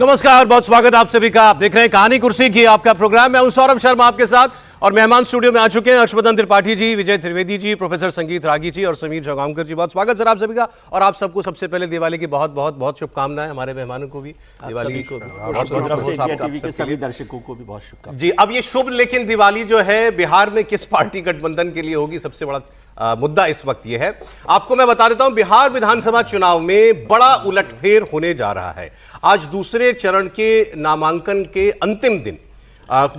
नमस्कार, बहुत स्वागत आप सभी का। आप देख रहे हैं कहानी कुर्सी की, आपका प्रोग्राम। मैं हूं सौरभ शर्मा आपके साथ, और मेहमान स्टूडियो में आ चुके हैं हर्षवर्धन त्रिपाठी जी, विजय त्रिवेदी जी, प्रोफेसर संगीत रागी जी और समीर जगांवकर जी। बहुत स्वागत सर आप सभी का। और आप सबको सबसे पहले दिवाली की बहुत बहुत बहुत शुभकामनाएं। हमारे मेहमानों को भी दिवाली को सभी दर्शकों को भी बहुत शुभकामनाएं जी। अब ये शुभ लेकिन दिवाली जो है बिहार में किस पार्टी गठबंधन के लिए होगी, सबसे बड़ा मुद्दा इस वक्त ये है। आपको मैं बता देता हूं, बिहार विधानसभा चुनाव में बड़ा उलटफेर होने जा रहा है। आज दूसरे चरण के नामांकन के अंतिम दिन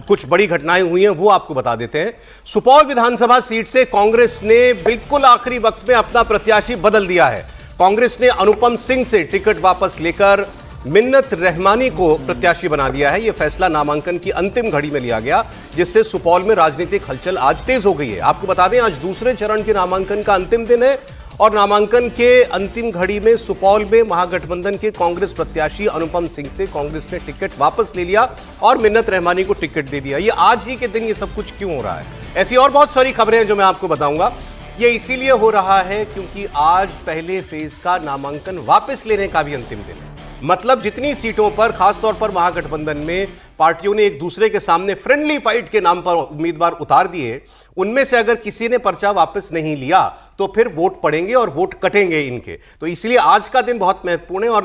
कुछ बड़ी घटनाएं हुई हैं, वो आपको बता देते हैं। सुपौल विधानसभा सीट से कांग्रेस ने बिल्कुल आखिरी वक्त में अपना प्रत्याशी बदल दिया है। कांग्रेस ने अनुपम सिंह से टिकट वापस लेकर मिन्नत रहमानी को प्रत्याशी बना दिया है। यह फैसला नामांकन की अंतिम घड़ी में लिया गया, जिससे सुपौल में राजनीतिक हलचल आज तेज हो गई है। आपको बता दें, आज दूसरे चरण के नामांकन का अंतिम दिन है, और नामांकन के अंतिम घड़ी में सुपौल में महागठबंधन के कांग्रेस प्रत्याशी अनुपम सिंह से कांग्रेस ने टिकट वापस ले लिया और मिन्नत रहमानी को टिकट दे दिया। ये आज ही के दिन ये सब कुछ क्यों हो रहा है? ऐसी और बहुत सारी खबरें हैं जो मैं आपको बताऊंगा। ये इसीलिए हो रहा है क्योंकि आज पहले फेज का नामांकन वापस लेने का भी अंतिम दिन है। मतलब जितनी सीटों पर, खासतौर पर महागठबंधन में पार्टियों ने एक दूसरे के सामने फ्रेंडली फाइट के नाम पर उम्मीदवार उतार दिए, उनमें से अगर किसी ने पर्चा वापस नहीं लिया तो फिर वोट पड़ेंगे और वोट कटेंगे इनके। तो इसलिए आज का दिन बहुत महत्वपूर्ण है। और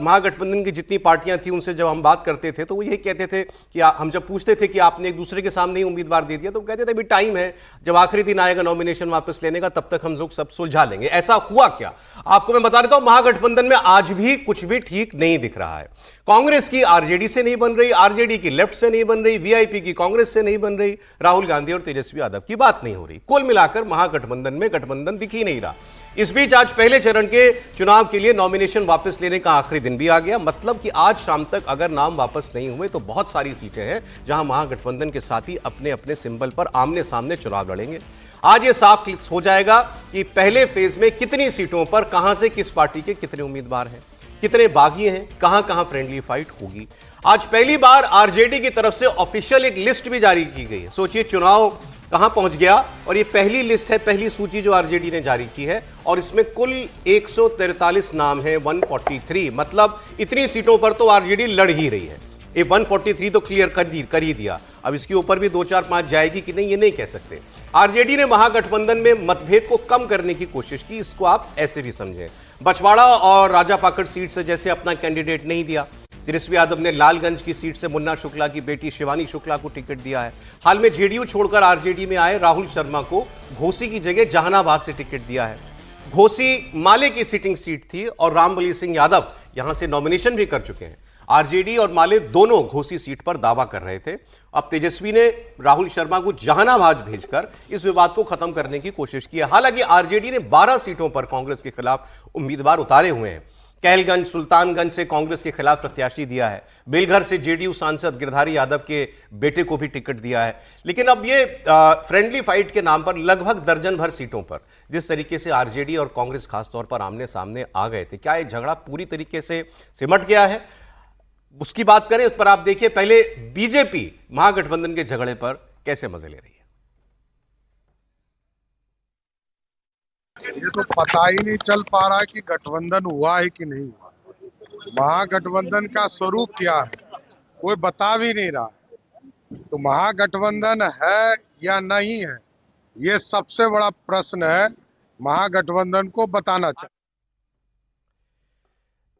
महागठबंधन की जितनी पार्टियां थी उनसे जब हम बात करते थे तो वो यही कहते थे कि हम जब पूछते थे कि आपने एक दूसरे के सामने ही उम्मीदवार दे दिया, तो कहते थे अभी टाइम है, जब आखिरी दिन आएगा नॉमिनेशन वापस लेने का तब तक हम लोग सब सुलझा लेंगे। ऐसा हुआ क्या? आपको मैं बता देता हूं, महागठबंधन में आज भी कुछ भी ठीक नहीं दिख रहा है। कांग्रेस की आरजेडी से नहीं बन रही, आरजेडी की लेफ्ट से नहीं बन रही, वीआईपी की कांग्रेस से नहीं बन रही, राहुल गांधी और तेजस्वी यादव की बात नहीं हो रही। कुल मिलाकर महागठबंधन में गठबंधन दिख ही नहीं रहा। इस बीच आज पहले चरण के चुनाव के लिए नॉमिनेशन वापस लेने का आखिरी दिन भी आ गया। मतलब कि आज शाम तक अगर नाम वापस नहीं हुए तो बहुत सारी सीटें हैं जहां महागठबंधन के साथी अपने अपने सिंबल पर आमने सामने चुनाव लड़ेंगे। आज ये साफ हो जाएगा कि पहले फेज में कितनी सीटों पर कहां से किस पार्टी के कितने उम्मीदवार हैं, कितने बागी हैं, कहां कहां फ्रेंडली फाइट होगी। आज पहली बार आरजेडी की तरफ से ऑफिशियल एक लिस्ट भी जारी की गई है। सोचिए चुनाव कहां पहुंच गया, और ये पहली लिस्ट है, पहली सूची जो आरजेडी ने जारी की है, और इसमें कुल 143 नाम है, 143। मतलब इतनी सीटों पर तो आरजेडी लड़ ही रही है। ये 143 तो क्लियर कर ही दिया। अब इसके ऊपर भी 2 4 5 जाएगी कि नहीं, ये नहीं कह सकते। आरजेडी ने महागठबंधन में मतभेद को कम करने की कोशिश की। इसको आप ऐसे भी समझें, बछवाड़ा और राजापाकड़ सीट से जैसे अपना कैंडिडेट नहीं दिया, तेजस्वी यादव ने लालगंज की सीट से मुन्ना शुक्ला की बेटी शिवानी शुक्ला को टिकट दिया है। हाल में जेडीयू छोड़कर आरजेडी में आए राहुल शर्मा को घोसी की जगह जहानाबाद से टिकट दिया है। घोसी माले की सिटिंग सीट थी और रामबली सिंह यादव यहां से नॉमिनेशन भी कर चुके हैं। आरजेडी और माले दोनों घोसी सीट पर दावा कर रहे थे। अब तेजस्वी ने राहुल शर्मा को जहानाबाद भेजकर इस विवाद को खत्म करने की कोशिश की है। हालांकि आरजेडी ने 12 सीटों पर कांग्रेस के खिलाफ उम्मीदवार उतारे हुए हैं। कहलगंज, सुल्तानगंज से कांग्रेस के खिलाफ प्रत्याशी दिया है। बेलघर से जेडीयू सांसद गिरधारी यादव के बेटे को भी टिकट दिया है। लेकिन अब ये फ्रेंडली फाइट के नाम पर लगभग दर्जन भर सीटों पर जिस तरीके से आरजेडी और कांग्रेस खासतौर पर आमने सामने आ गए थे, क्या ये झगड़ा पूरी तरीके से सिमट गया है? उसकी बात करें, उस पर आप देखिए पहले बीजेपी महागठबंधन के झगड़े पर कैसे मजे ले रही है। ये तो पता ही नहीं चल पा रहा कि गठबंधन हुआ है कि नहीं हुआ। महागठबंधन का स्वरूप क्या है कोई बता भी नहीं रहा। तो महागठबंधन है या नहीं है, ये सबसे बड़ा प्रश्न है। महागठबंधन को बताना चाहिए।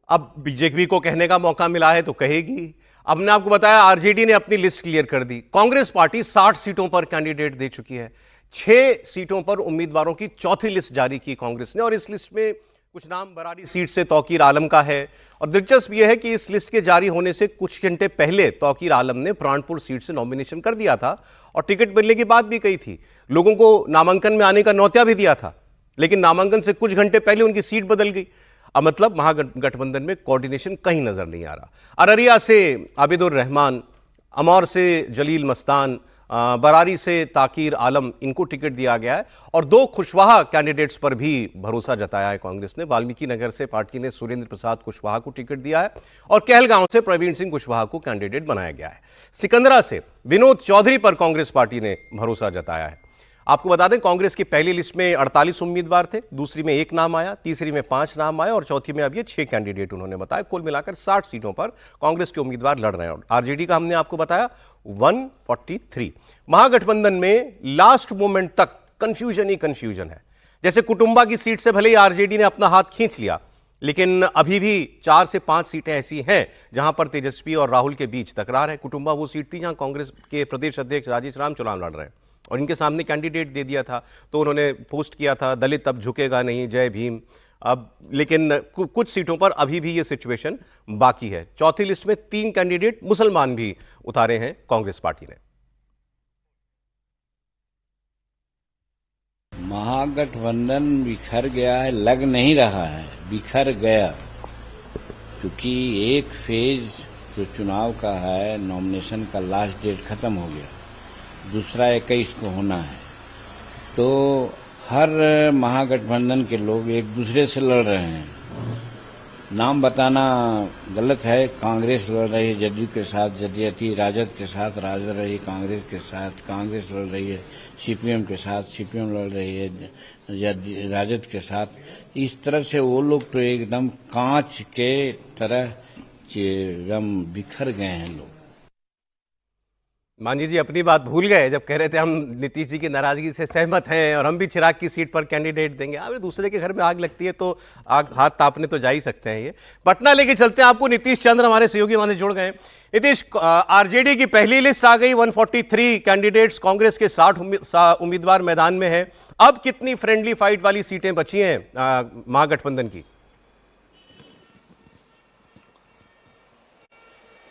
अब बीजेपी को कहने का मौका मिला है तो कहेगी। अब ने आपको बताया आरजेडी ने अपनी लिस्ट क्लियर कर दी। कांग्रेस पार्टी 60 सीटों पर कैंडिडेट दे चुकी है। 6 सीटों पर उम्मीदवारों की चौथी लिस्ट जारी की कांग्रेस ने, और इस लिस्ट में कुछ नाम बरारी सीट से तौकीर आलम का है। और दिलचस्प यह है कि इस लिस्ट के जारी होने से कुछ घंटे पहले तौकीर आलम ने प्राणपुर सीट से नॉमिनेशन कर दिया था और टिकट मिलने की बात भी कही थी। लोगों को नामांकन में आने का न्योता भी दिया था, लेकिन नामांकन से कुछ घंटे पहले उनकी सीट बदल गई। अब मतलब महागठबंधन में कोऑर्डिनेशन कहीं नजर नहीं आ रहा। अररिया से आबिदुर रहमान, अमौर से जलील मस्तान, बरारी से ताकीर आलम, इनको टिकट दिया गया है। और 2 कुशवाहा कैंडिडेट्स पर भी भरोसा जताया है कांग्रेस ने। वाल्मीकि नगर से पार्टी ने सुरेंद्र प्रसाद कुशवाहा को टिकट दिया है और कहलगांव से प्रवीण सिंह कुशवाहा को कैंडिडेट बनाया गया है। सिकंदरा से विनोद चौधरी पर कांग्रेस पार्टी ने भरोसा जताया है। आपको बता दें कांग्रेस की पहली लिस्ट में 48 उम्मीदवार थे, दूसरी में 1 नाम आया, तीसरी में 5 नाम आए और चौथी में अब ये 6 कैंडिडेट उन्होंने बताया। कुल मिलाकर 60 सीटों पर कांग्रेस के उम्मीदवार लड़ रहे हैं। आरजेडी का हमने आपको बताया 143। महागठबंधन में लास्ट मोमेंट तक कंफ्यूजन ही कंफ्यूजन है। जैसे कुटुंबा की सीट से भले ही आरजेडी ने अपना हाथ खींच लिया, लेकिन अभी भी 4 से 5 सीटें ऐसी हैं जहां पर तेजस्वी और राहुल के बीच तकरार है। कुटुंबा वो सीट थी जहां कांग्रेस के प्रदेश अध्यक्ष राजेश राम चुनाव लड़ रहे हैं और इनके सामने कैंडिडेट दे दिया था, तो उन्होंने पोस्ट किया था दलित अब झुकेगा नहीं, जय भीम। अब लेकिन कुछ सीटों पर अभी भी ये सिचुएशन बाकी है। चौथी लिस्ट में 3 कैंडिडेट मुसलमान भी उतारे हैं कांग्रेस पार्टी ने। महागठबंधन बिखर गया है, लग नहीं रहा है बिखर गया, क्योंकि एक फेज जो चुनाव का है, नॉमिनेशन का लास्ट डेट खत्म हो गया, दूसरा 21 को होना है। तो हर महागठबंधन के लोग एक दूसरे से लड़ रहे हैं। नाम बताना गलत है। कांग्रेस लड़ रही है जदयू के साथ, जदयू राजद के साथ, राजद रही कांग्रेस के साथ, कांग्रेस लड़ रही है सीपीएम के साथ, सीपीएम लड़ रही है राजद के साथ। इस तरह से वो लोग तो एकदम कांच के तरह एकदम बिखर गए हैं लोग। मांझी जी अपनी बात भूल गए जब कह रहे थे हम नीतीश जी की नाराजगी से सहमत हैं और हम भी चिराग की सीट पर कैंडिडेट देंगे। अब दूसरे के घर में आग लगती है तो आग हाथ तापने तो जा ही सकते हैं। ये पटना लेके चलते हैं आपको। नीतीश चंद्र हमारे सहयोगी हमारे जुड़ गए। नीतीश, आरजेडी की पहली लिस्ट आ गई, 143 कैंडिडेट्स, कांग्रेस के 60 उम्मीदवार मैदान में है। अब कितनी फ्रेंडली फाइट वाली सीटें बची हैं महागठबंधन की?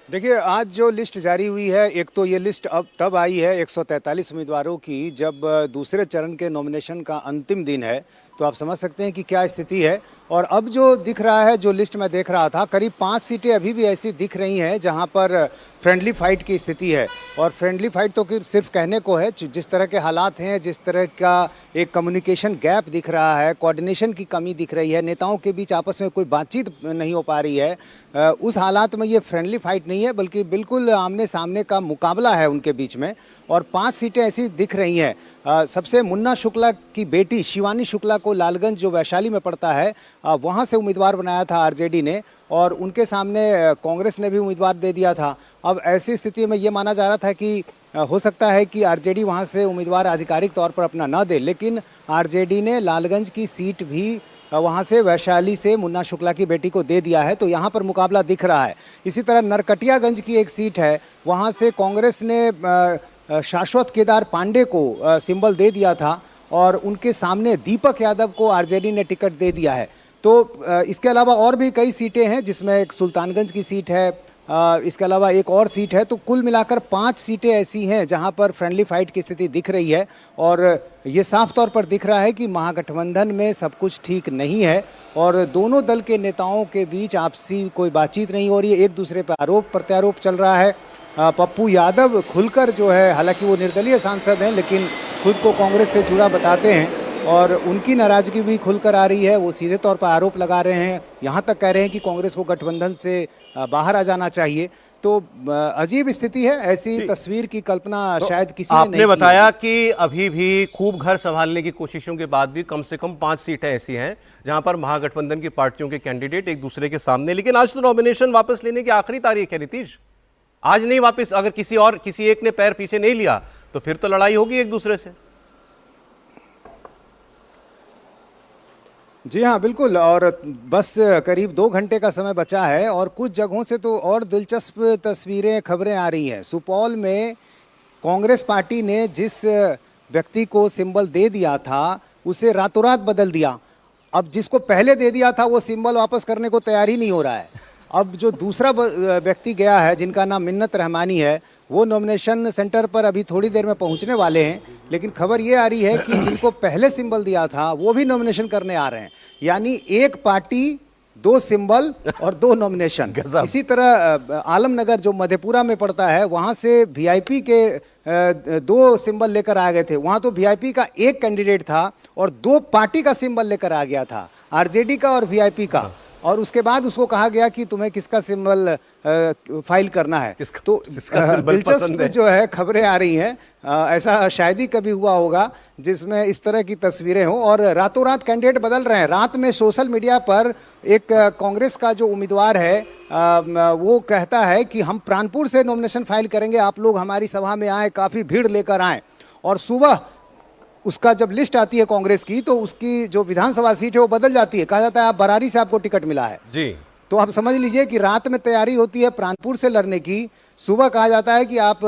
देखिए, आज जो लिस्ट जारी हुई है, एक तो ये लिस्ट अब तब आई है 143 उम्मीदवारों की जब दूसरे चरण के नॉमिनेशन का अंतिम दिन है, तो आप समझ सकते हैं कि क्या स्थिति है। और अब जो दिख रहा है, जो लिस्ट मैं देख रहा था, करीब 5 सीटें अभी भी ऐसी दिख रही हैं जहां पर फ्रेंडली फाइट की स्थिति है। और फ्रेंडली फाइट तो सिर्फ कहने को है, जिस तरह के हालात हैं, जिस तरह का एक कम्युनिकेशन गैप दिख रहा है, कोऑर्डिनेशन की कमी दिख रही है, नेताओं के बीच आपस में कोई बातचीत नहीं हो पा रही है, उस हालात में ये फ्रेंडली फाइट नहीं है बल्कि बिल्कुल आमने सामने का मुकाबला है उनके बीच में। और 5 सीटें ऐसी दिख रही हैं। सबसे मुन्ना शुक्ला की बेटी शिवानी शुक्ला को लालगंज, जो वैशाली में पड़ता है, वहाँ से उम्मीदवार बनाया था आरजेडी ने और उनके सामने कांग्रेस ने भी उम्मीदवार दे दिया था। अब ऐसी स्थिति में ये माना जा रहा था कि हो सकता है कि आरजेडी वहाँ से उम्मीदवार आधिकारिक तौर पर अपना न दे, लेकिन आरजेडी ने लालगंज की सीट भी वहाँ से वैशाली से मुन्ना शुक्ला की बेटी को दे दिया है। तो यहाँ पर मुकाबला दिख रहा है। इसी तरह नरकटियागंज की एक सीट है, वहाँ से कांग्रेस ने शाश्वत केदार पांडे को सिंबल दे दिया था और उनके सामने दीपक यादव को आरजेडी ने टिकट दे दिया है। तो इसके अलावा और भी कई सीटें हैं, जिसमें एक सुल्तानगंज की सीट है, इसके अलावा एक और सीट है। तो कुल मिलाकर 5 सीटें ऐसी हैं जहां पर फ्रेंडली फाइट की स्थिति दिख रही है और ये साफ तौर पर दिख रहा है कि महागठबंधन में सब कुछ ठीक नहीं है और दोनों दल के नेताओं के बीच आपसी कोई बातचीत नहीं हो रही है। एक दूसरे पर आरोप प्रत्यारोप चल रहा है। पप्पू यादव खुलकर जो है, हालांकि वो निर्दलीय सांसद हैं, लेकिन खुद को कांग्रेस से जुड़ा बताते हैं और उनकी नाराजगी भी खुलकर आ रही है। वो सीधे तौर पर आरोप लगा रहे हैं, यहाँ तक कह रहे हैं कि कांग्रेस को गठबंधन से बाहर आ जाना चाहिए। तो अजीब स्थिति है। ऐसी तस्वीर की कल्पना शायद किसी ने नहीं की। आपने बताया कि अभी भी खूब घर संभालने की कोशिशों के बाद भी कम से कम 5 सीटें ऐसी हैं जहां पर महागठबंधन की पार्टियों के कैंडिडेट एक दूसरे के सामने। लेकिन आज तो नॉमिनेशन वापस लेने की आखिरी तारीख है नीतीश। आज नहीं वापस, अगर किसी एक ने पैर पीछे नहीं लिया तो फिर तो लड़ाई होगी एक दूसरे से। जी हाँ, बिल्कुल। और बस करीब 2 घंटे का समय बचा है और कुछ जगहों से तो और दिलचस्प तस्वीरें, खबरें आ रही हैं। सुपौल में कांग्रेस पार्टी ने जिस व्यक्ति को सिंबल दे दिया था उसे रातों रात बदल दिया। अब जिसको पहले दे दिया था वो सिंबल वापस करने को तैयार ही नहीं हो रहा है। अब जो दूसरा व्यक्ति गया है, जिनका नाम मिन्नत रहमानी है, वो नॉमिनेशन सेंटर पर अभी थोड़ी देर में पहुंचने वाले हैं। लेकिन खबर ये आ रही है कि जिनको पहले सिंबल दिया था वो भी नॉमिनेशन करने आ रहे हैं। यानी एक पार्टी, 2 सिंबल और 2 नॉमिनेशन। इसी तरह आलमनगर जो मधेपुरा में पड़ता है, वहाँ से वीआईपी के 2 सिंबल लेकर आ गए थे। वहाँ तो वीआईपी का एक कैंडिडेट था और 2 पार्टी का सिंबल लेकर आ गया था, आरजेडी का और वीआईपी का। और उसके बाद उसको कहा गया कि तुम्हें किसका सिंबल फाइल करना है। तो किसका सिंबल पसंद दिलचस्प है? जो है खबरें आ रही हैं, ऐसा शायद ही कभी हुआ होगा जिसमें इस तरह की तस्वीरें हों और रातों रात कैंडिडेट बदल रहे हैं। रात में सोशल मीडिया पर एक कांग्रेस का जो उम्मीदवार है वो कहता है कि हम प्राणपुर से नॉमिनेशन फाइल करेंगे, आप लोग हमारी सभा में आए, काफ़ी भीड़ लेकर आए। और सुबह उसका जब लिस्ट आती है कांग्रेस की तो उसकी जो विधानसभा सीट है वो बदल जाती है, कहा जाता है आप बरारी से आपको टिकट मिला है जी। तो आप समझ लीजिए कि रात में तैयारी होती है प्राणपुर से लड़ने की, सुबह कहा जाता है कि आप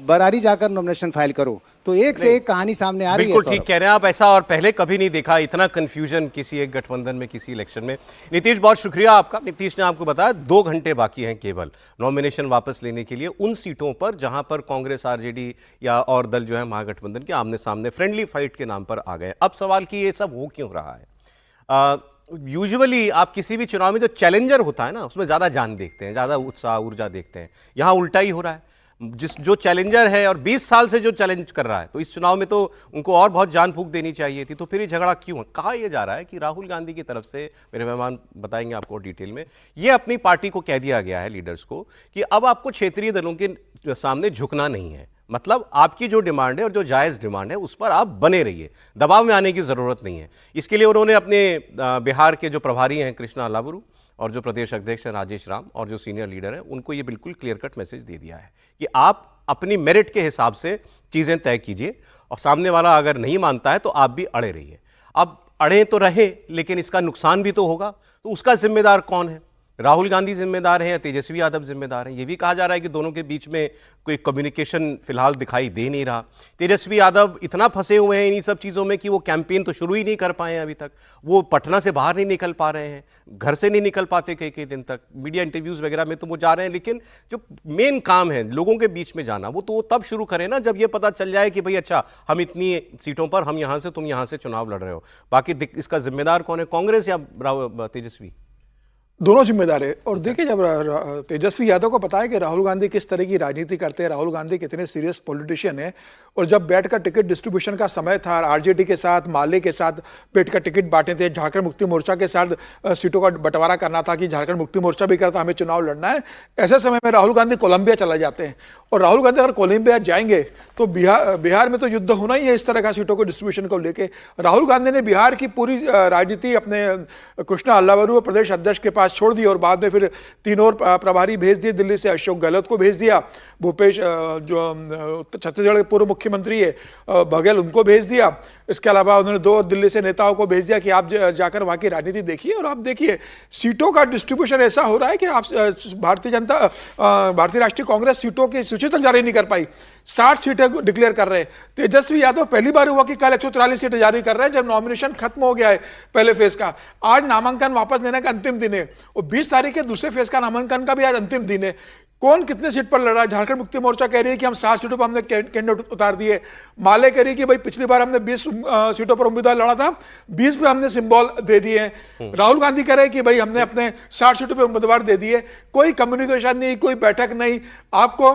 बरारी जाकर नॉमिनेशन फाइल करो। तो एक से एक कहानी सामने आ रही है। बिल्कुल ठीक कह रहे हैं आप, ऐसा और पहले कभी नहीं देखा इतना कंफ्यूजन किसी एक गठबंधन में, किसी इलेक्शन में। नीतीश, बहुत शुक्रिया आपका। नीतीश ने आपको बताया 2 घंटे बाकी हैं केवल नॉमिनेशन वापस लेने के लिए उन सीटों पर जहां पर कांग्रेस, आरजेडी या और दल जो है महागठबंधन के आमने सामने फ्रेंडली फाइट के नाम पर आ गए। अब सवाल कि ये सब हो क्यों रहा है? यूजुअली आप किसी भी चुनाव में जो चैलेंजर होता है ना उसमें ज़्यादा जान देखते हैं, ज़्यादा उत्साह ऊर्जा देखते हैं। यहाँ उल्टा ही हो रहा है। जो चैलेंजर है और 20 साल से जो चैलेंज कर रहा है, तो इस चुनाव में तो उनको और बहुत जान फूंक देनी चाहिए थी। तो फिर ये झगड़ा क्यों है? कहा यह जा रहा है कि राहुल गांधी की तरफ से, मेरे मेहमान बताएंगे आपको डिटेल में, ये अपनी पार्टी को कह दिया गया है, लीडर्स को, कि अब आपको क्षेत्रीय दलों के सामने झुकना नहीं है। मतलब आपकी जो डिमांड है और जो जायज़ डिमांड है उस पर आप बने रहिए, दबाव में आने की ज़रूरत नहीं है। इसके लिए उन्होंने अपने बिहार के जो प्रभारी हैं कृष्णा अलावरू और जो प्रदेश अध्यक्ष हैं राजेश राम और जो सीनियर लीडर हैं उनको ये बिल्कुल क्लियर कट मैसेज दे दिया है कि आप अपनी मेरिट के हिसाब से चीज़ें तय कीजिए और सामने वाला अगर नहीं मानता है तो आप भी अड़े रहिए। अब अड़े तो रहे लेकिन इसका नुकसान भी तो होगा, तो उसका जिम्मेदार कौन है? राहुल गांधी जिम्मेदार हैं या तेजस्वी यादव जिम्मेदार हैं? ये भी कहा जा रहा है कि दोनों के बीच में कोई कम्युनिकेशन फिलहाल दिखाई दे नहीं रहा। तेजस्वी यादव इतना फंसे हुए हैं इन्हीं सब चीज़ों में कि वो कैंपेन तो शुरू ही नहीं कर पाए हैं अभी तक। वो पटना से बाहर नहीं निकल पा रहे हैं, घर से नहीं निकल पाते कई कई दिन तक। मीडिया इंटरव्यूज़ वगैरह में तो वो जा रहे हैं, लेकिन जो मेन काम है लोगों के बीच में जाना, वो तो वो तब शुरू करें ना जब ये पता चल जाए कि भाई अच्छा हम इतनी सीटों पर, हम यहाँ से, तुम यहाँ से चुनाव लड़ रहे हो। बाकी इसका जिम्मेदार कौन है, कांग्रेस या तेजस्वी? दोनों जिम्मेदार है। और देखिए, जब तेजस्वी यादव को पता है कि राहुल गांधी किस तरह की राजनीति करते हैं, राहुल गांधी कितने सीरियस पॉलिटिशियन है, और जब बैठकर टिकट डिस्ट्रीब्यूशन का समय था, आरजेडी के साथ, माले के साथ बैठकर टिकट बांटे थे, झारखंड मुक्ति मोर्चा के साथ सीटों का बंटवारा करना था कि झारखंड मुक्ति मोर्चा भी करता, हमें चुनाव लड़ना है, ऐसे समय में राहुल गांधी कोलंबिया चला जाते हैं। और राहुल गांधी अगर कोलंबिया जाएंगे तो बिहार में तो युद्ध होना ही है इस तरह का सीटों को डिस्ट्रीब्यूशन को लेकर। राहुल गांधी ने बिहार की पूरी राजनीति अपने कृष्णा अल्लावरू प्रदेश अध्यक्ष के पास छोड़ दी और बाद में फिर 3 और प्रभारी भेज दिए दिल्ली से। अशोक गहलोत को भेज दिया, भूपेश जो छत्तीसगढ़ के पूर्व मुख्यमंत्री है बघेल, उनको भेज दिया। इसके अलावा उन्होंने 2 दिल्ली से नेताओं को भेज दिया कि आप जाकर वहां की राजनीति देखिए। और आप देखिए सीटों का डिस्ट्रीब्यूशन ऐसा हो रहा है कि आप भारतीय राष्ट्रीय कांग्रेस सीटों की सूची तक जारी नहीं कर पाई। 60 सीटें डिक्लेयर कर रहे हैं। तेजस्वी यादव पहली बार हुआ कि कल 143 सीटें जारी कर रहे हैं जब नॉमिनेशन खत्म हो गया है पहले फेज का। आज नामांकन वापस लेने का अंतिम दिन है और 20 तारीख के दूसरे फेज का नामांकन का भी आज अंतिम दिन है। कौन कितने सीट पर लड़ रहा है? झारखंड मुक्ति मोर्चा कह रही है कि हम 7 सीटों पर हमने कैंडिडेट उतार दिए। माले कह रही है कि भाई पिछली बार हमने 20 सीटों पर उम्मीदवार लड़ा था, 20 पे हमने सिंबल दे दिए हैं। राहुल गांधी कह रहे हैं कि भाई हमने अपने 60 सीटों पे उम्मीदवार दे दिए। कोई कम्युनिकेशन नहीं, कोई बैठक नहीं। आपको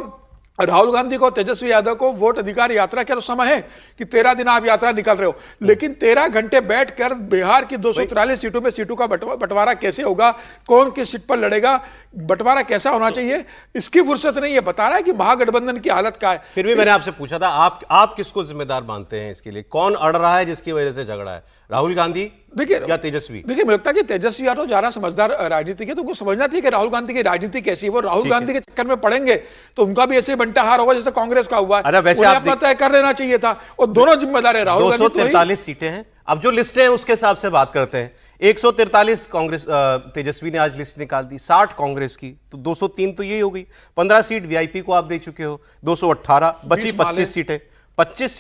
राहुल गांधी को, तेजस्वी यादव को वोट अधिकार यात्रा का तो समय है कि 13 दिन आप यात्रा निकल रहे हो, लेकिन 13 घंटे बैठकर बिहार की 243 सीटों में सीटों का बंटवारा कैसे होगा, कौन किस सीट पर लड़ेगा, बंटवारा कैसा होना चाहिए, इसकी फुर्सत नहीं है। बता रहा है कि महागठबंधन की हालत क्या है। फिर भी मैंने आपसे पूछा था आप किसको जिम्मेदार मानते हैं इसके लिए? कौन अड़ रहा है जिसकी वजह से झगड़ा है, राहुल गांधी देखिए या तेजस्वी? देखिए, मुझे लगता है कि तेजस्वी यादव ज्यादा समझदार राजनीति के, तो उनको समझना चाहिए कि राहुल गांधी की राजनीति कैसी है। वो राहुल गांधी के चक्कर में पड़ेंगे तो उनका भी ऐसे बंटा हार होगा जैसे कांग्रेस का हुआ है। वैसे आप अपना तय कर लेना चाहिए था और दोनों जिम्मेदार है। राहुल गांधी 243 सीटें हैं। अब जो लिस्ट है उसके हिसाब से बात करते हैं। 143 कांग्रेस, तेजस्वी ने आज लिस्ट निकाल दी, 60 कांग्रेस की, तो 203 तो यही हो गई। 15 सीट वीआईपी को आप दे चुके हो, 218 बची 25 सीटें। 25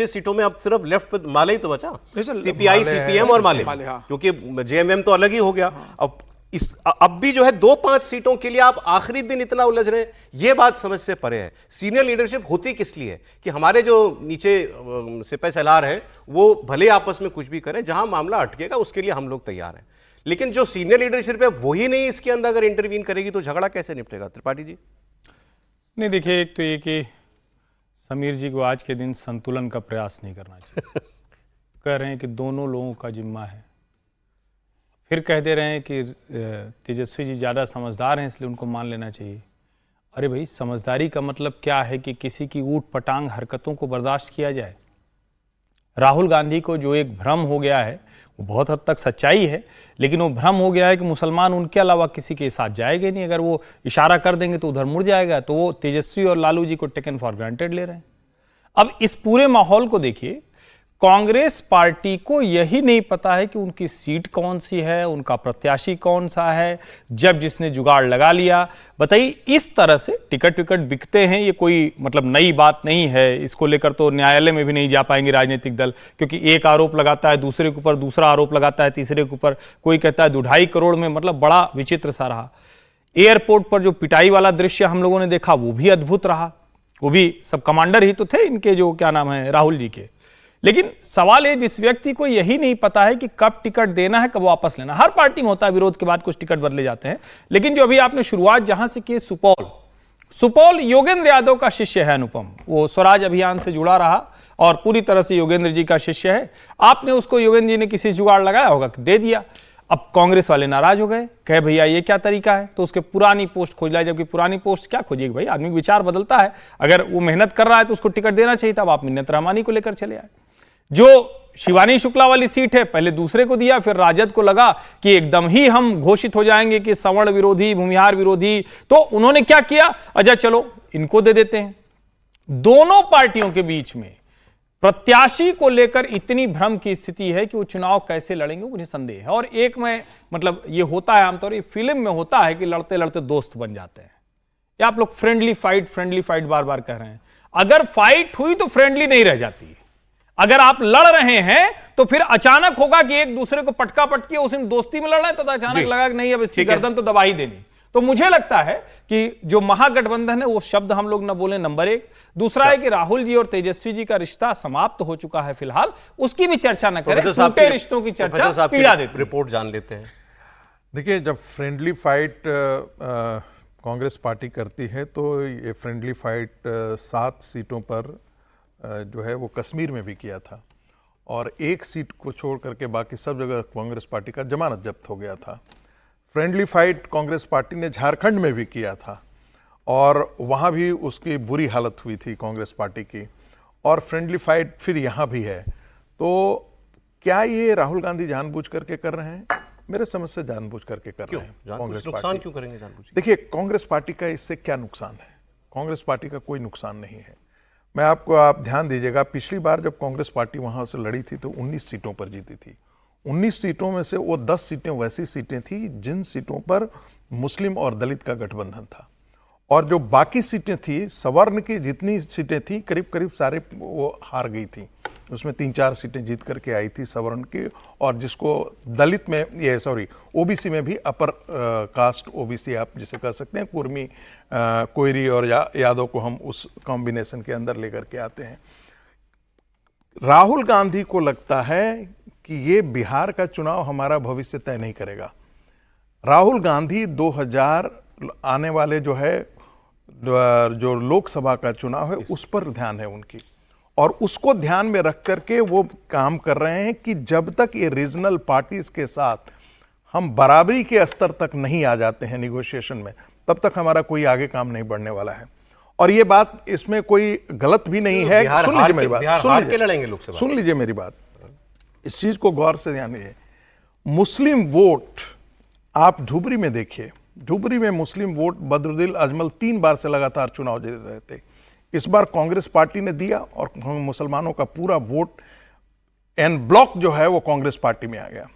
सीटों में अब सिर्फ लेफ्ट पे माले ही तो बचा, सीपीआई, सीपीएम और माले, क्योंकि जेएमएम तो अलग ही हो गया। अब भी जो है 2-5 सीटों के लिए आप आखिरी दिन इतना उलझ रहे हैं, यह बात समझ से परे है। सीनियर लीडरशिप होती किस लिए है कि हमारे जो नीचे सिपह सलार हैं वो भले आपस में कुछ भी करें, जहां मामला अटकेगा उसके लिए हम लोग तैयार हैं, लेकिन जो सीनियर लीडरशिप है वही नहीं इसके अंदर अगर इंटरवीन करेगी तो झगड़ा कैसे निपटेगा? त्रिपाठी जी। नहीं, देखिए, एक तो ये कि समीर जी को आज के दिन संतुलन का प्रयास नहीं करना चाहिए। कह रहे हैं कि दोनों लोगों का जिम्मा है, फिर कह दे रहे हैं कि तेजस्वी जी ज़्यादा समझदार हैं इसलिए उनको मान लेना चाहिए। अरे भाई, समझदारी का मतलब क्या है कि किसी की ऊट पटांग हरकतों को बर्दाश्त किया जाए? राहुल गांधी को जो एक भ्रम हो गया है वो बहुत हद तक सच्चाई है, लेकिन वो भ्रम हो गया है कि मुसलमान उनके अलावा किसी के साथ जाएंगे नहीं, अगर वो इशारा कर देंगे तो उधर मुड़ जाएगा, तो वो तेजस्वी और लालू जी को टेकन फॉर ग्रांटेड ले रहे हैं। अब इस पूरे माहौल को देखिए, कांग्रेस पार्टी को यही नहीं पता है कि उनकी सीट कौन सी है, उनका प्रत्याशी कौन सा है, जब जिसने जुगाड़ लगा लिया। बताइए, इस तरह से टिकट विकट बिकते हैं, ये कोई मतलब नई बात नहीं है। इसको लेकर तो न्यायालय में भी नहीं जा पाएंगे राजनीतिक दल, क्योंकि एक आरोप लगाता है दूसरे के ऊपर, दूसरा आरोप लगाता है तीसरे के ऊपर, कोई कहता है 2.5 करोड़ में, मतलब बड़ा विचित्र सा रहा। एयरपोर्ट पर जो पिटाई वाला दृश्य हम लोगों ने देखा वो भी अद्भुत रहा। वो भी सब कमांडर ही तो थे इनके, जो क्या नाम है, राहुल जी के। लेकिन सवाल है, जिस व्यक्ति को यही नहीं पता है कि कब टिकट देना है, कब वापस लेना, हर पार्टी में होता है, विरोध के बाद कुछ टिकट बदले जाते हैं। लेकिन जो अभी आपने शुरुआत जहां से की, सुपौल योगेंद्र यादव का शिष्य है अनुपम, वो स्वराज अभियान से जुड़ा रहा और पूरी तरह से योगेंद्र जी का शिष्य है। आपने उसको, योगेंद्र जी ने किसी जुगाड़ लगाया होगा, दे दिया। अब कांग्रेस वाले नाराज हो गए, कहे भैया ये क्या तरीका है, तो उसके पुरानी पोस्ट खोज लाई। जबकि पुरानी पोस्ट क्या खोजेगी भाई, आदमी विचार बदलता है, अगर वो मेहनत कर रहा है तो उसको टिकट देना चाहिए था। अब आप मिन्नत रहमानी को लेकर चले आए। जो शिवानी शुक्ला वाली सीट है, पहले दूसरे को दिया, फिर राजद को लगा कि एकदम ही हम घोषित हो जाएंगे कि सवर्ण विरोधी, भूमिहार विरोधी, तो उन्होंने क्या किया, अच्छा चलो इनको दे देते हैं। दोनों पार्टियों के बीच में प्रत्याशी को लेकर इतनी भ्रम की स्थिति है कि वो चुनाव कैसे लड़ेंगे, मुझे संदेह है। और एक में मतलब ये होता है आमतौर पर, फिल्म में होता है कि लड़ते लड़ते दोस्त बन जाते हैं। या आप लोग फ्रेंडली फाइट बार बार कह रहे हैं, अगर फाइट हुई तो फ्रेंडली नहीं रह जाती। अगर आप लड़ रहे हैं तो फिर अचानक होगा कि एक दूसरे को पटका पटकी, उस दिन दोस्ती में लड़ रहे हैं, तो अचानक लगा कि नहीं अब इसकी गर्दन तो दबा ही देनी। तो मुझे लगता है कि जो महागठबंधन है, वो शब्द हम लोग न बोले, नंबर एक। दूसरा है कि राहुल जी और तेजस्वी जी का रिश्ता समाप्त हो चुका है फिलहाल, उसकी भी चर्चा न करें, टूटे रिश्तों की चर्चा पीड़ा देती। रिपोर्ट जान लेते हैं। देखिए, जब फ्रेंडली फाइट कांग्रेस पार्टी करती है तो ये फ्रेंडली फाइट 7 सीटों पर जो है वो कश्मीर में भी किया था, और 1 सीट को छोड़ करके बाकी सब जगह कांग्रेस पार्टी का जमानत जब्त हो गया था। फ्रेंडली फाइट कांग्रेस पार्टी ने झारखंड में भी किया था, और वहाँ भी उसकी बुरी हालत हुई थी कांग्रेस पार्टी की, और फ्रेंडली फाइट फिर यहाँ भी है। तो क्या ये राहुल गांधी जानबूझ करके कर रहे हैं? मेरे समझ से जानबूझ करके कर रहे हैं। कांग्रेस नुकसान क्यों करेंगे जानबूझ? देखिए, कांग्रेस पार्टी का इससे क्या नुकसान है? कांग्रेस पार्टी का कोई नुकसान नहीं है। मैं आपको, आप ध्यान दीजिएगा, पिछली बार जब कांग्रेस पार्टी वहां से लड़ी थी तो 19 सीटों पर जीती थी। 19 सीटों में से वो 10 सीटें वैसी सीटें थी जिन सीटों पर मुस्लिम और दलित का गठबंधन था, और जो बाकी सीटें थी, सवर्ण की जितनी सीटें थी, करीब करीब सारे वो हार गई थी। उसमें 3-4 सीटें जीत करके आई थी सवर्ण की, और जिसको दलित में, ये सॉरी ओबीसी में भी, अपर कास्ट ओबीसी आप जिसे कह सकते हैं, कुर्मी, कोयरी और यादव को हम उस कॉम्बिनेशन के अंदर लेकर के आते हैं। राहुल गांधी को लगता है कि ये बिहार का चुनाव हमारा भविष्य तय नहीं करेगा। राहुल गांधी 2000 आने वाले जो लोकसभा का चुनाव है उस पर ध्यान है उनकी, और उसको ध्यान में रख करके वो काम कर रहे हैं कि जब तक ये रीजनल पार्टीज के साथ हम बराबरी के स्तर तक नहीं आ जाते हैं निगोशिएशन में, तब तक हमारा कोई आगे काम नहीं बढ़ने वाला है। और ये बात, इसमें कोई गलत भी नहीं है। सुन लीजिए मेरी बात, सुन लीजिए मेरी बात, इस चीज को गौर से ध्यान दीजिए। मुस्लिम वोट आप धुबरी में देखिए, धुबरी में मुस्लिम वोट बदरुद्दीन अजमल 3 बार से लगातार चुनाव जीत रहे थे। इस बार कांग्रेस पार्टी ने दिया और मुसलमानों का पूरा वोट एन ब्लॉक जो है वो कांग्रेस पार्टी में आ गया।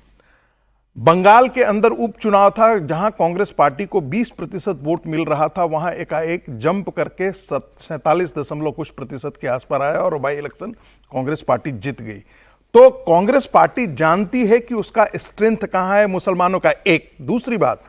बंगाल के अंदर उपचुनाव था, जहां कांग्रेस पार्टी को 20% वोट मिल रहा था, वहां एकाएक जंप करके 47 कुछ प्रतिशत के आसपास आया और बाई इलेक्शन कांग्रेस पार्टी जीत गई। तो कांग्रेस पार्टी जानती है कि उसका स्ट्रेंथ कहां है मुसलमानों का। एक दूसरी बात,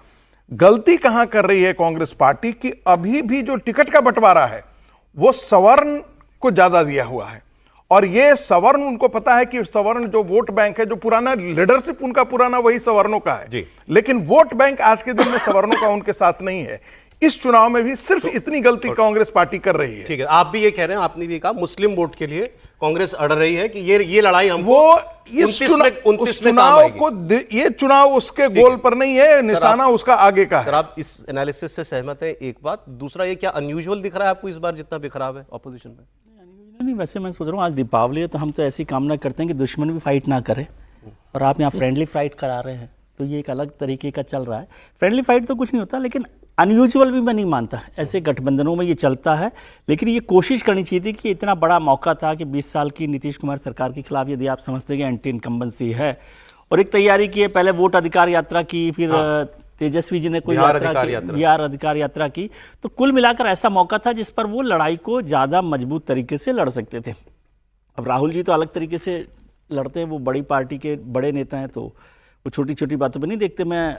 गलती कहां कर रही है कांग्रेस पार्टी की, अभी भी जो टिकट का बंटवारा है वो सवर्ण को ज्यादा दिया हुआ है, और ये सवर्ण, उनको पता है कि सवर्ण जो वोट बैंक है, जो पुराना लीडरशिप उनका पुराना वही सवर्णों का है, लेकिन वोट बैंक आज के दिन में सवर्णों का उनके साथ नहीं है। इस चुनाव में भी सिर्फ इतनी गलती कांग्रेस पार्टी कर रही है। ठीक है, आप भी ये कह रहे हैं, आपने भी कहा मुस्लिम वोट के लिए कांग्रेस अड़ रही है कि ये लड़ाई हम वो इस चुनाव को, ये चुनाव उसके गोल पर नहीं है, निशाना उसका आगे का है। सर, आप इस एनालिसिस से सहमत हैं? एक बात। दूसरा, ये क्या अनयूजुअल दिख रहा है आपको इस बार जितना बिखराव है ऑपोजिशन में? नहीं, वैसे मैं सोच रहा हूँ आज दीपावली है तो हम तो ऐसी कामना करते हैं कि दुश्मन भी फाइट ना करे, और आप यहाँ फ्रेंडली फाइट करा रहे हैं, तो ये एक अलग तरीके का चल रहा है। फ्रेंडली फाइट तो कुछ नहीं होता, लेकिन अनयूजुअल भी मैं नहीं मानता, ऐसे गठबंधनों में ये चलता है। लेकिन ये कोशिश करनी चाहिए थी कि इतना बड़ा मौका था कि 20 साल की नीतीश कुमार सरकार के खिलाफ यदि आप समझते हैं कि एंटी इनकम्बेंसी है, और एक तैयारी की है, पहले वोट अधिकार यात्रा की, फिर तेजस्वी जी ने कोई बिहार अधिकार यात्रा की, तो कुल मिलाकर ऐसा मौका था जिस पर वो लड़ाई को ज़्यादा मजबूत तरीके से लड़ सकते थे। अब राहुल जी तो अलग तरीके से लड़ते हैं, वो बड़ी पार्टी के बड़े नेता हैं, तो वो छोटी छोटी बातों पर नहीं देखते। मैं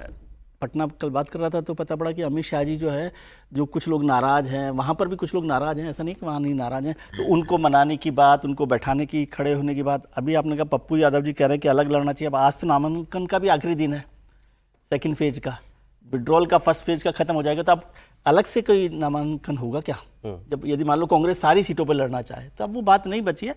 पटना कल बात कर रहा था तो पता पड़ा कि अमित शाह जी जो है, जो कुछ लोग नाराज़ हैं, वहाँ पर भी कुछ लोग नाराज़ हैं, ऐसा नहीं कि वहाँ नहीं नाराज़ हैं, तो उनको मनाने की बात, उनको बैठाने की, खड़े होने की बात। अभी आपने कहा पप्पू यादव जी कह रहे हैं कि अलग लड़ना चाहिए। अब आज तो नामांकन का भी आखिरी दिन है, सेकंड फेज का, विड्रॉल का फर्स्ट फेज का खत्म हो जाएगा, तो अब अलग से कोई नामांकन होगा क्या? जब यदि मान लो कांग्रेस सारी सीटों पर लड़ना चाहे, तो अब वो बात नहीं बची है।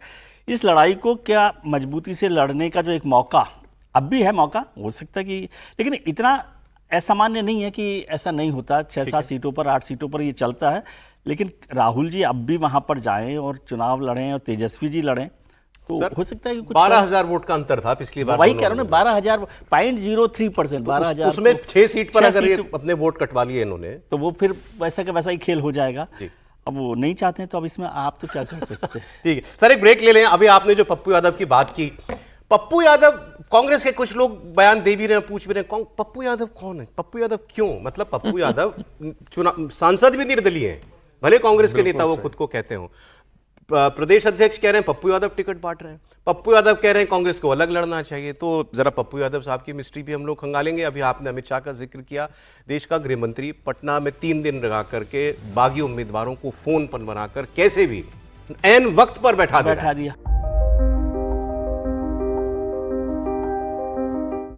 इस लड़ाई को क्या मजबूती से लड़ने का जो एक मौका अब भी है, मौका हो सकता है कि, लेकिन इतना असामान्य नहीं है कि ऐसा नहीं होता। 6-7 सीटों पर, 8 सीटों पर ये चलता है। लेकिन राहुल जी अब भी वहां पर जाएं और चुनाव लड़ें और तेजस्वी जी लड़ें, तो हो सकता है कि कुछ 12,000 वोट का अंतर था पिछली बार। वही कह रहा हूं ना, 12,000.03%, 12,000 उसमें 6 सीट पर अगर ये अपने वोट कटवा लिए इन्होंने, तो वो फिर वैसा का वैसा ही खेल हो जाएगा। अब वो नहीं चाहते हैं, तो अब इसमें आप तो क्या कर सकते हैं। ठीक है सर, एक ब्रेक ले लें। अभी आपने जो पप्पू यादव की बात की, पप्पू यादव, कांग्रेस के कुछ लोग बयान दे भी रहे हैं, पूछ भी रहे हैं, पप्पू यादव कौन है, पप्पू यादव क्यों? मतलब पप्पू यादव चुनाव सांसद भी निर्दलीय हैं, भले कांग्रेस के नेता वो खुद को कहते हो। प्रदेश अध्यक्ष कह रहे हैं पप्पू यादव टिकट बांट रहे हैं, पप्पू यादव कह रहे हैं कांग्रेस को अलग लड़ना चाहिए। तो जरा पप्पू यादव साहब की मिस्ट्री भी हम लोग खंगालेंगे। अभी आपने अमित शाह का जिक्र किया, देश का गृह मंत्री पटना में 3 दिन लगा करके बागी उम्मीदवारों को फोन पर बनाकर कैसे भी ऐन वक्त पर बैठा दिया।